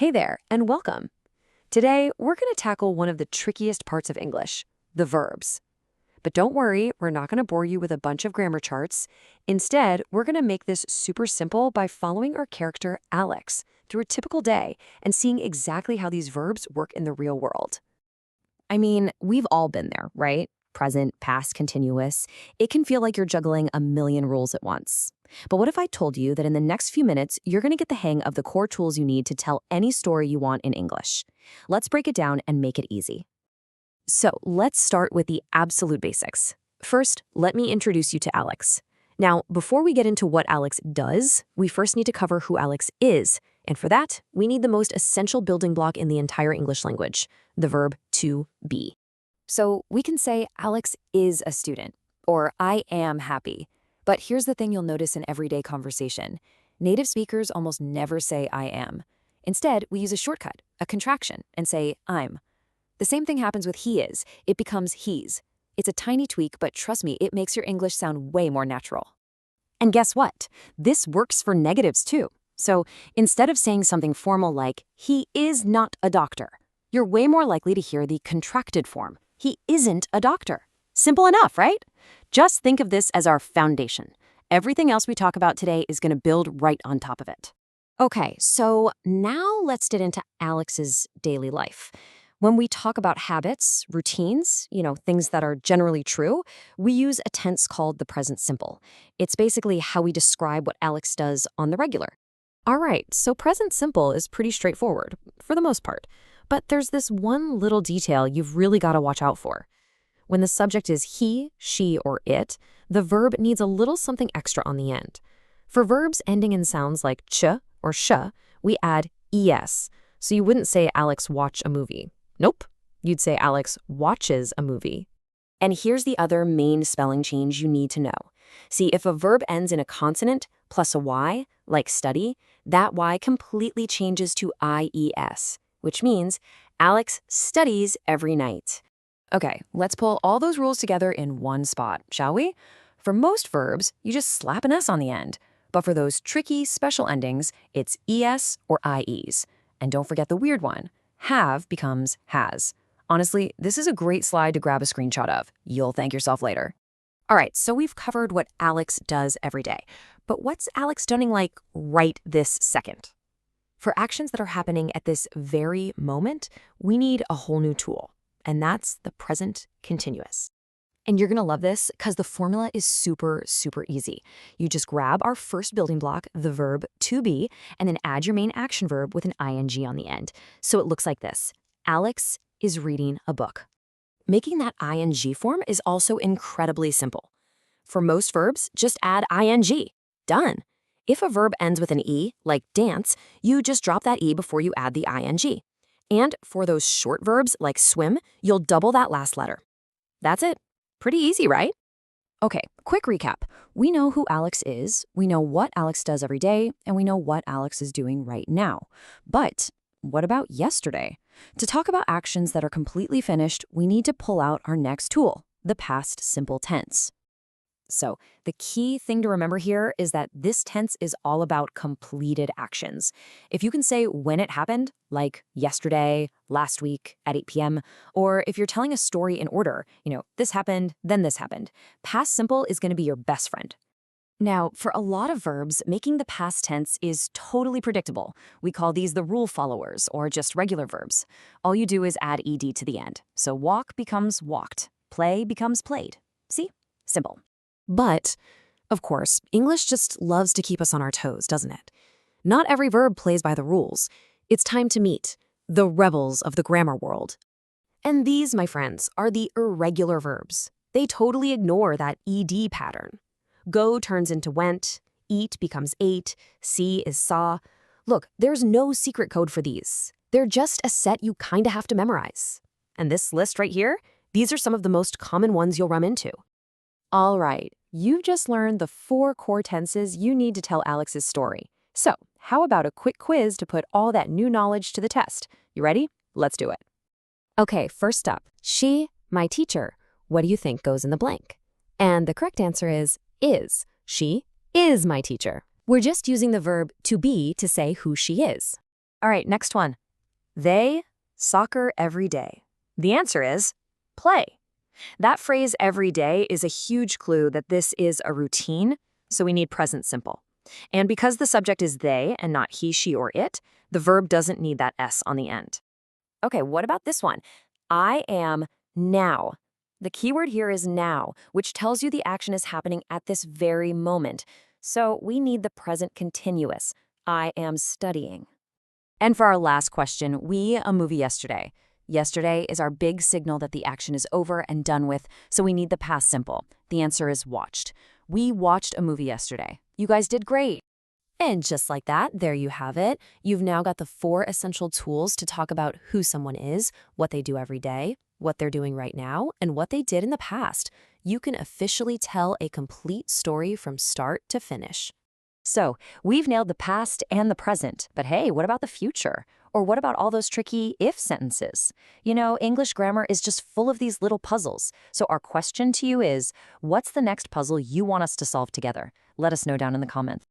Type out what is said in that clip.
Hey there, and welcome. Today, we're going to tackle one of the trickiest parts of English, the verbs. But don't worry, we're not going to bore you with a bunch of grammar charts. Instead, we're going to make this super simple by following our character, Alex, through a typical day and seeing exactly how these verbs work in the real world. I mean, we've all been there, right? Present, past, continuous. It can feel like you're juggling a million rules at once. But what if I told you that in the next few minutes, you're going to get the hang of the core tools you need to tell any story you want in English? Let's break it down and make it easy. So let's start with the absolute basics. First, let me introduce you to Alex. Now, before we get into what Alex does, we first need to cover who Alex is. And for that, we need the most essential building block in the entire English language, the verb to be. So we can say Alex is a student, or I am happy. But here's the thing you'll notice in everyday conversation. Native speakers almost never say I am. Instead, we use a shortcut, a contraction, and say I'm. The same thing happens with he is. It becomes he's. It's a tiny tweak, but trust me, it makes your English sound way more natural. And guess what? This works for negatives too. So instead of saying something formal like, he is not a doctor, you're way more likely to hear the contracted form. He isn't a doctor. Simple enough, right? Just think of this as our foundation. Everything else we talk about today is going to build right on top of it. Okay, so now let's get into Alex's daily life. When we talk about habits, routines, things that are generally true, we use a tense called the present simple. It's basically how we describe what Alex does on the regular. All right, so present simple is pretty straightforward, for the most part. But there's this one little detail you've really got to watch out for. When the subject is he, she, or it, the verb needs a little something extra on the end. For verbs ending in sounds like ch or sh, we add es. So you wouldn't say Alex watch a movie. Nope. You'd say Alex watches a movie. And here's the other main spelling change you need to know. See, if a verb ends in a consonant plus a y, like study, that y completely changes to ies, which means Alex studies every night. Okay, let's pull all those rules together in one spot, shall we? For most verbs, you just slap an s on the end. But for those tricky special endings, it's es or ies. And don't forget the weird one. Have becomes has. Honestly, this is a great slide to grab a screenshot of. You'll thank yourself later. All right, so we've covered what Alex does every day. But what's Alex doing like right this second? For actions that are happening at this very moment, we need a whole new tool. And that's the present continuous. And you're going to love this because the formula is super, super easy. You just grab our first building block, the verb to be, and then add your main action verb with an ing on the end. So it looks like this. Alex is reading a book. Making that ing form is also incredibly simple. For most verbs, just add ing. Done. If a verb ends with an e, like dance, you just drop that e before you add the ing. And for those short verbs like swim, you'll double that last letter. That's it. Pretty easy, right? Okay, quick recap. We know who Alex is, we know what Alex does every day, and we know what Alex is doing right now. But what about yesterday? To talk about actions that are completely finished, we need to pull out our next tool, the past simple tense. So the key thing to remember here is that this tense is all about completed actions. If you can say when it happened, like yesterday, last week, at 8 p.m., or if you're telling a story in order, this happened, then this happened, past simple is going to be your best friend. Now, for a lot of verbs, making the past tense is totally predictable. We call these the rule followers, or just regular verbs. All you do is add ed to the end. So walk becomes walked, play becomes played. See? Simple. But, of course, English just loves to keep us on our toes, doesn't it? Not every verb plays by the rules. It's time to meet the rebels of the grammar world. And these, my friends, are the irregular verbs. They totally ignore that ed pattern. Go turns into went, eat becomes ate, see is saw. Look, there's no secret code for these. They're just a set you kinda have to memorize. And this list right here, these are some of the most common ones you'll run into. All right, you've just learned the 4 core tenses you need to tell Alex's story. So, how about a quick quiz to put all that new knowledge to the test? You ready? Let's do it. Okay, first up, she, my teacher. What do you think goes in the blank? And the correct answer is. She is my teacher. We're just using the verb to be to say who she is. All right, next one. They soccer every day. The answer is play. That phrase every day is a huge clue that this is a routine, so we need present simple. And because the subject is they and not he, she, or it, the verb doesn't need that S on the end. Okay, what about this one? I am now. The keyword here is now, which tells you the action is happening at this very moment. So we need the present continuous. I am studying. And for our last question, a movie yesterday. Yesterday is our big signal that the action is over and done with, so we need the past simple. The answer is watched. We watched a movie yesterday. You guys did great. And just like that, there you have it. You've now got the 4 essential tools to talk about who someone is, what they do every day, what they're doing right now, and what they did in the past. You can officially tell a complete story from start to finish. So, we've nailed the past and the present, but hey, what about the future? Or what about all those tricky if sentences? You know, English grammar is just full of these little puzzles. So our question to you is, what's the next puzzle you want us to solve together? Let us know down in the comments.